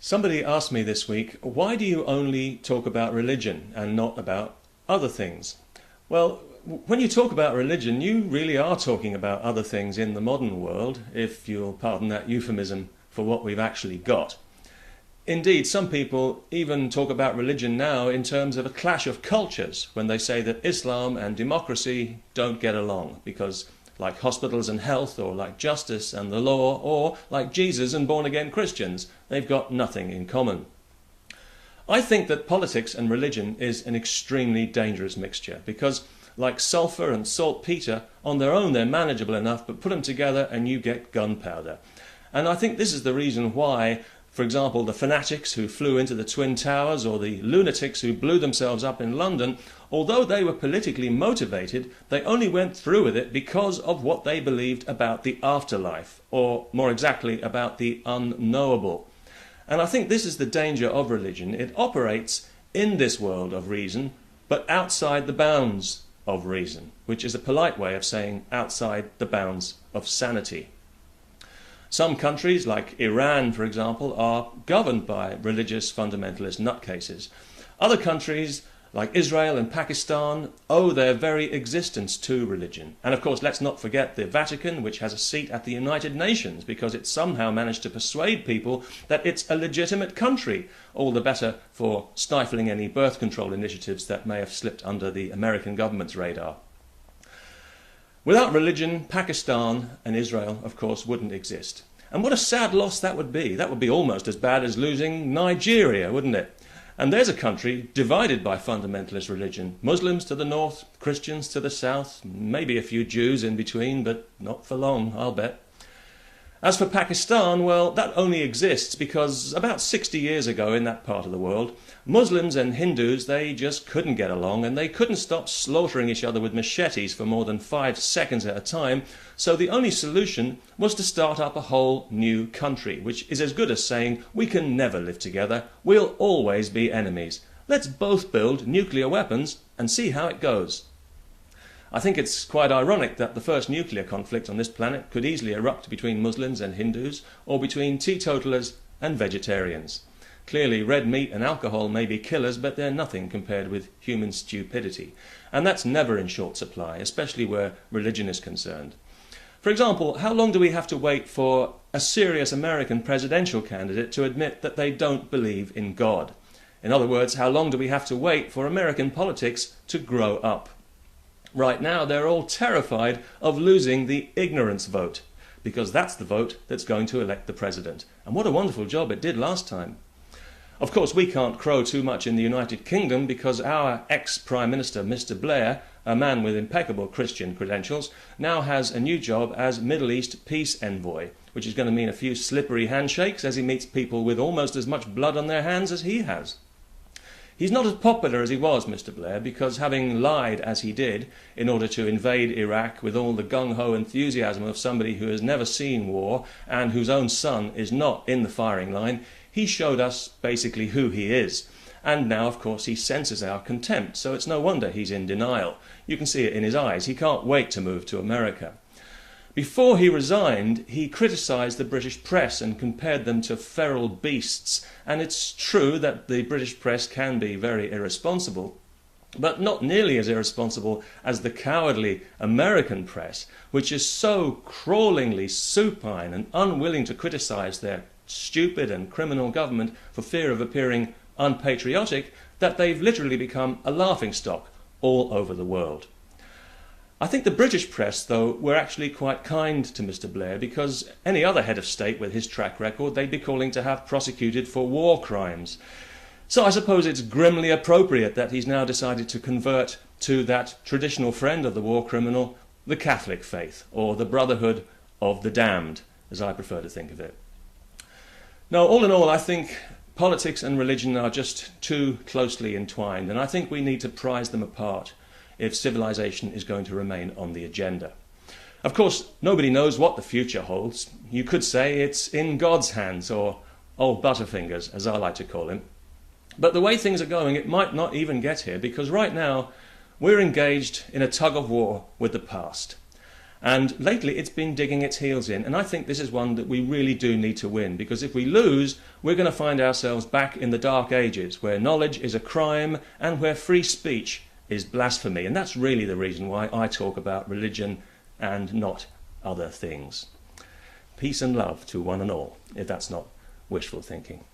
Somebody asked me this week, why do you only talk about religion and not about other things? Well, when you talk about religion, you really are talking about other things in the modern world, if you'll pardon that euphemism for what we've actually got. Indeed, some people even talk about religion now in terms of a clash of cultures when they say that Islam and democracy don't get along because, like hospitals and health, or like justice and the law, or like Jesus and born-again Christians, they've got nothing in common. I think that politics and religion is an extremely dangerous mixture because, like sulphur and saltpeter, on their own they're manageable enough, but put them together and you get gunpowder. And I think this is the reason why, for example, the fanatics who flew into the Twin Towers or the lunatics who blew themselves up in London, although they were politically motivated, they only went through with it because of what they believed about the afterlife, or more exactly about the unknowable. And I think this is the danger of religion. It operates in this world of reason, but outside the bounds of reason, which is a polite way of saying outside the bounds of sanity. Some countries, like Iran, for example, are governed by religious fundamentalist nutcases. Other countries, like Israel and Pakistan, owe their very existence to religion. And of course, let's not forget the Vatican, which has a seat at the United Nations because it somehow managed to persuade people that it's a legitimate country, all the better for stifling any birth control initiatives that may have slipped under the American government's radar. Without religion, Pakistan and Israel, of course, wouldn't exist. And what a sad loss that would be. That would be almost as bad as losing Nigeria, wouldn't it? And there's a country divided by fundamentalist religion. Muslims to the north, Christians to the south, maybe a few Jews in between, but not for long, I'll bet. As for Pakistan, well, that only exists because about 60 years ago in that part of the world, Muslims and Hindus, they just couldn't get along and they couldn't stop slaughtering each other with machetes for more than 5 seconds at a time, so the only solution was to start up a whole new country, which is as good as saying, we can never live together, we'll always be enemies. Let's both build nuclear weapons and see how it goes. I think it's quite ironic that the first nuclear conflict on this planet could easily erupt between Muslims and Hindus, or between teetotalers and vegetarians. Clearly, red meat and alcohol may be killers, but they're nothing compared with human stupidity. And that's never in short supply, especially where religion is concerned. For example, how long do we have to wait for a serious American presidential candidate to admit that they don't believe in God? In other words, how long do we have to wait for American politics to grow up? Right now, they're all terrified of losing the ignorance vote, because that's the vote that's going to elect the president. And what a wonderful job it did last time. Of course, we can't crow too much in the United Kingdom because our ex-Prime Minister, Mr. Blair, a man with impeccable Christian credentials, now has a new job as Middle East peace envoy, which is going to mean a few slippery handshakes as he meets people with almost as much blood on their hands as he has. He's not as popular as he was, Mr. Blair, because having lied as he did in order to invade Iraq with all the gung-ho enthusiasm of somebody who has never seen war and whose own son is not in the firing line, he showed us basically who he is. And now, of course, he senses our contempt, so it's no wonder he's in denial. You can see it in his eyes. He can't wait to move to America. Before he resigned, he criticised the British press and compared them to feral beasts. And it's true that the British press can be very irresponsible, but not nearly as irresponsible as the cowardly American press, which is so crawlingly supine and unwilling to criticise their stupid and criminal government for fear of appearing unpatriotic that they've literally become a laughingstock all over the world. I think the British press, though, were actually quite kind to Mr. Blair because any other head of state with his track record they'd be calling to have prosecuted for war crimes. So I suppose it's grimly appropriate that he's now decided to convert to that traditional friend of the war criminal, the Catholic faith, or the Brotherhood of the Damned, as I prefer to think of it. Now, all in all, I think politics and religion are just too closely entwined, and I think we need to prize them apart if civilization is going to remain on the agenda. Of course, nobody knows what the future holds. You could say it's in God's hands, or old Butterfingers, as I like to call him. But the way things are going, it might not even get here, because right now we're engaged in a tug of war with the past. And lately it's been digging its heels in, and I think this is one that we really do need to win, because if we lose, we're going to find ourselves back in the dark ages, where knowledge is a crime and where free speech is blasphemy. And that's really the reason why I talk about religion and not other things. Peace and love to one and all, if that's not wishful thinking.